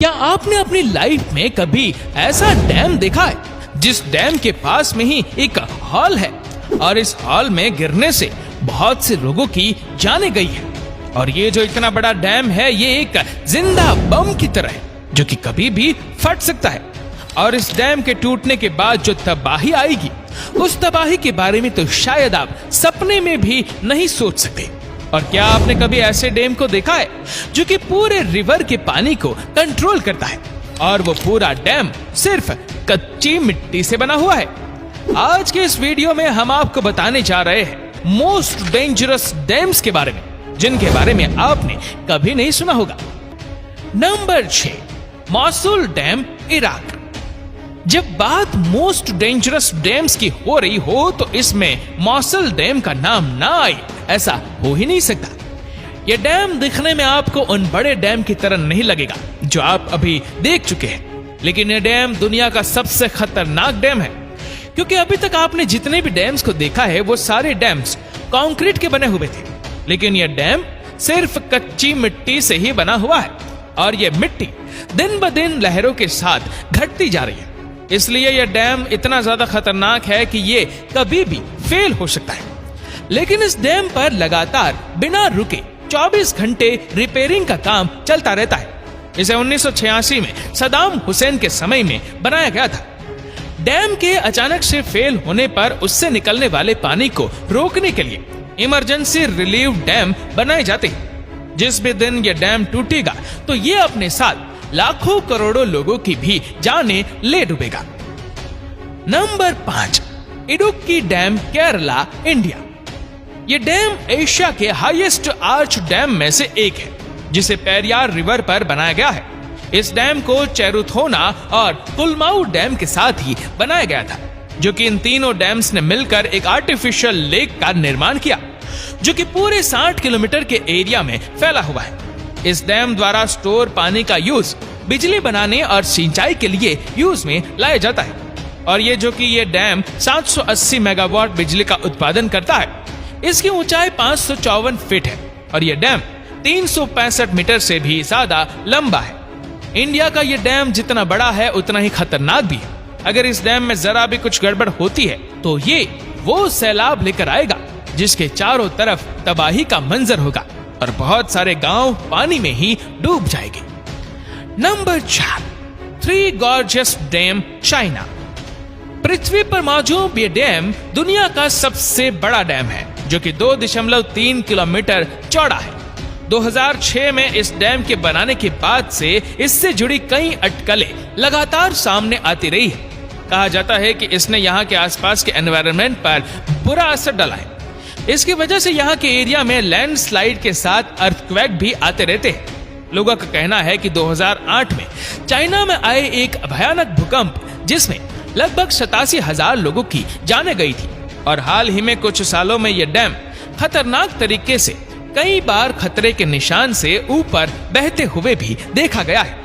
क्या आपने अपनी लाइफ में कभी ऐसा डैम देखा है जिस डैम के पास में ही एक हॉल है और इस हॉल में गिरने से बहुत से लोगों की जाने गई है। और ये जो इतना बड़ा डैम है ये एक जिंदा बम की तरह है जो कि कभी भी फट सकता है। और इस डैम के टूटने के बाद जो तबाही आएगी उस तबाही के बारे में तो शायद आप सपने में भी नहीं सोच सकते। और क्या आपने कभी ऐसे डैम को देखा है जो कि पूरे रिवर के पानी को कंट्रोल करता है और वो पूरा डैम सिर्फ कच्ची मिट्टी से बना हुआ है। आज के इस वीडियो में हम आपको बताने जा रहे हैं मोस्ट डेंजरस डैम्स के बारे में जिनके बारे में आपने कभी नहीं सुना होगा। Number 6, Mosul dam, Iraq. जब बात मोस्ट डेंजरस डैम्स की हो रही हो तो इसमें मौसुल डैम का नाम ना आए ऐसा हो ही नहीं सकता। यह डैम दिखने में आपको उन बड़े डैम की तरह नहीं लगेगा जो आप अभी देख चुके हैं, लेकिन यह डैम दुनिया का सबसे खतरनाक डैम है क्योंकि अभी तक आपने जितने भी डैम्स को देखा है वो सारे डैम्स कंक्रीट के बने हुए थे, लेकिन यह डैम सिर्फ कच्ची मिट्टी से ही बना हुआ है और यह मिट्टी दिन ब दिन लहरों के साथ घटती जा रही है। इसलिए यह डैम इतना ज्यादा खतरनाक है कि ये कभी भी फेल हो सकता है। लेकिन इस डैम पर लगातार बिना रुके 24 घंटे रिपेयरिंग का काम चलता रहता है। इसे 1986 में सद्दाम हुसैन के समय में बनाया गया था। डैम के अचानक से फेल होने पर उससे निकलने वाले पानी को रोकने के लिए इमरजेंसी रिलीफ डैम बनाए जाते हैं। जिस भी दिन यह डैम टूटेगा तो ये अपने साथ लाखों करोड़ों लोगों की भी जानें ले डूबेगा। Number 5, Idukki dam, Kerala, India. ये डैम एशिया के हाईएस्ट आर्च डैम में से एक है जिसे पेरियार रिवर पर बनाया गया है। इस डैम को चेरुथोना और कुलमाऊ डैम के साथ ही बनाया गया था जो कि इन तीनों डैम्स ने मिलकर एक आर्टिफिशियल लेक का निर्माण किया जो कि पूरे 60 किलोमीटर के एरिया में फैला हुआ है। इस डैम द्वारा स्टोर पानी का यूज बिजली बनाने और सिंचाई के लिए यूज में लाया जाता है। और ये जो कि ये डैम 780 मेगावाट बिजली का उत्पादन करता है। इसकी ऊंचाई 554 फीट है और यह डैम 365 मीटर से भी ज्यादा लंबा है। इंडिया का यह डैम जितना बड़ा है उतना ही खतरनाक भी है। अगर इस डैम में जरा भी कुछ गड़बड़ होती है तो ये वो सैलाब लेकर आएगा जिसके चारों तरफ तबाही का मंजर होगा और बहुत सारे गांव पानी में ही डूब जाएंगे। Number 4, Three Gorges dam, China. पृथ्वी पर मौजूद ये डैम दुनिया का सबसे बड़ा डैम है जो कि 2.3 किलोमीटर चौड़ा है। 2006 में इस डैम के बनाने के बाद से इससे जुड़ी कई अटकलें लगातार सामने आती रही है। कहा जाता है कि इसने यहाँ के आसपास के एनवायरनमेंट पर बुरा असर डाला है। इसकी वजह से यहाँ के एरिया में लैंडस्लाइड के साथ अर्थक्वेक भी आते रहते हैं। लोगों का कहना है कि 2008 में चाइना में आए एक भयानक भूकंप जिसमें लगभग 87,000 लोगों की जाने गई थी। और हाल ही में कुछ सालों में यह डैम खतरनाक तरीके से कई बार खतरे के निशान से ऊपर बहते हुए भी देखा गया है।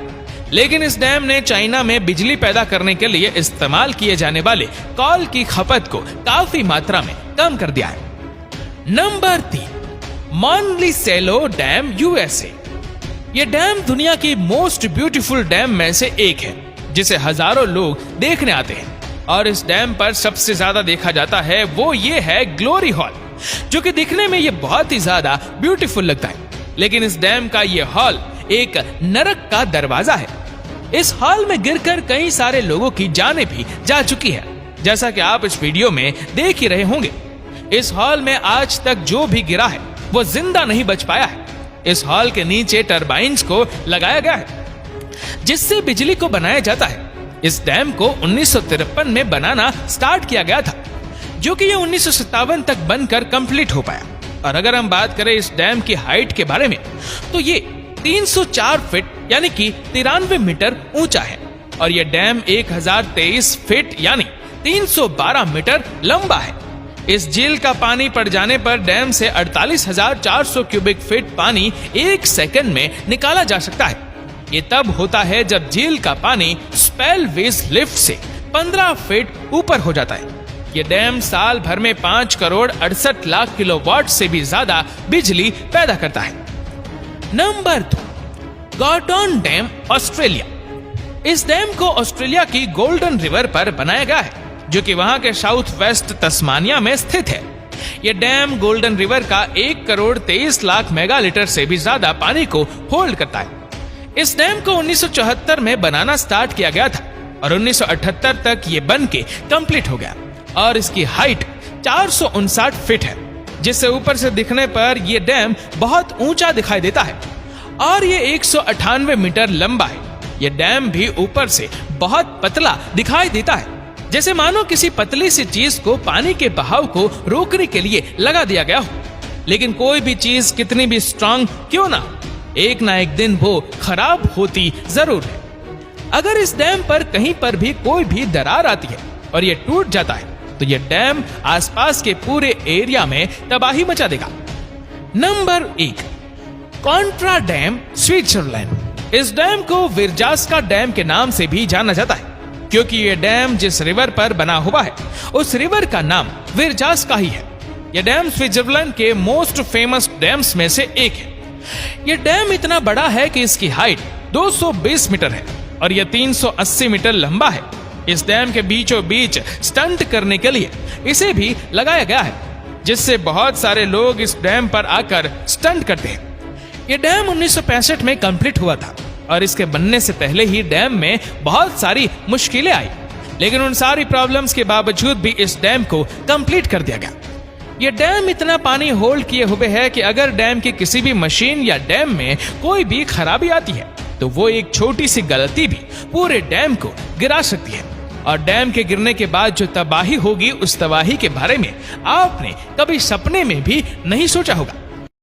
लेकिन इस डैम ने चाइना में बिजली पैदा करने के लिए इस्तेमाल किए जाने वाले कोल की खपत को काफी मात्रा में कम कर दिया है। Number 3, Monticello dam, USA. यह डैम दुनिया की मोस्ट ब्यूटीफुल डैम में से एक है जिसे हजारों लोग देखने आते हैं। और इस डैम पर सबसे ज्यादा देखा जाता है वो ये है ग्लोरी हॉल जो कि दिखने में ये बहुत ही ज्यादा ब्यूटीफुल लगता है। लेकिन इस डैम का ये हॉल एक नरक का दरवाजा है। इस हॉल में गिरकर कई सारे लोगों की जानें भी जा चुकी है, जैसा कि आप इस वीडियो में देख ही रहे होंगे। इस हॉल में आज तक जो भी गिरा है वो जिंदा नहीं बच पाया है। इस हॉल के नीचे टरबाइन्स को लगाया गया है जिससे बिजली को बनाया जाता है। इस डैम को 1953 में बनाना स्टार्ट किया गया था जो कि ये 1957 तक बनकर कंप्लीट हो पाया। और अगर हम बात करें इस डैम की हाइट के बारे में तो ये 304 फीट यानी कि 93 मीटर ऊंचा है और यह डैम 1023 फीट यानी 312 मीटर लंबा है। इस झील का पानी पड़ जाने पर डैम से 48,400 क्यूबिक फीट पानी एक सेकंड में निकाला जा सकता है। ये तब होता है जब झील का पानी स्पेलवेज लिफ्ट से 15 फीट ऊपर हो जाता है। ये डैम साल भर में 5 करोड़ 68 लाख किलोवाट से भी ज्यादा बिजली पैदा करता है। Number 2, Gordon dam, Australia. इस डैम को ऑस्ट्रेलिया की गोल्डन रिवर पर बनाया गया है, जो कि वहां के साउथ वेस्ट तस्मानिया में स्थित है। यह डैम गोल्डन रिवर का 1,23,00,000 मेगालीटर से भी ज्यादा पानी को होल्ड करता है। इस डैम को 1974 में बनाना स्टार्ट किया गया था और 1978 तक ये बन के कंप्लीट हो गया और इसकी हाइट 459 फीट है, जिससे ऊपर से दिखने पर यह डैम बहुत ऊंचा दिखाई देता है और ये 198 मीटर लंबा है। यह डैम भी ऊपर से बहुत पतला दिखाई देता है, जैसे मानो किसी पतली सी चीज को पानी के बहाव को रोकने के लिए लगा दिया गया हो। लेकिन कोई भी चीज कितनी भी स्ट्रांग क्यों ना, एक ना एक दिन वो खराब होती जरूर है। अगर इस डैम पर कहीं पर भी कोई भी दरार आती है और ये टूट जाता है तो ये डैम आसपास के पूरे एरिया में तबाही मचा देगा। Number 1, Contra dam, Switzerland. इस डैम को विरजास्का डैम के नाम से भी जाना जाता है, क्योंकि ये डैम जिस रिवर पर बना हुआ है उस रिवर का नाम विरजास्का ही है। यह डैम स्विट्जरलैंड के मोस्ट फेमस डैम्स में से एक है। यह डैम इतना बड़ा है कि इसकी हाइट 220 मीटर है और यह 380 मीटर लंबा है। इस डैम के बीचों बीच स्टंट करने के लिए इसे भी लगाया गया है, जिससे बहुत सारे लोग इस डैम पर आकर स्टंट करते हैं। यह डैम 1965 में कंप्लीट हुआ था और इसके बनने से पहले ही डैम में बहुत सारी मुश्किलें आई, लेकिन उन सारी प्रॉब्लम्स के बावजूद भी इस डैम को कंप्लीट कर दिया गया। यह डैम इतना पानी होल्ड किए हुए है कि अगर डैम की किसी भी मशीन या डैम में कोई भी खराबी आती है तो वो एक छोटी सी गलती भी पूरे डैम को गिरा सकती है। और डैम के गिरने के बाद जो तबाही होगी, उस तबाही के बारे में आपने कभी सपने में भी नहीं सोचा होगा।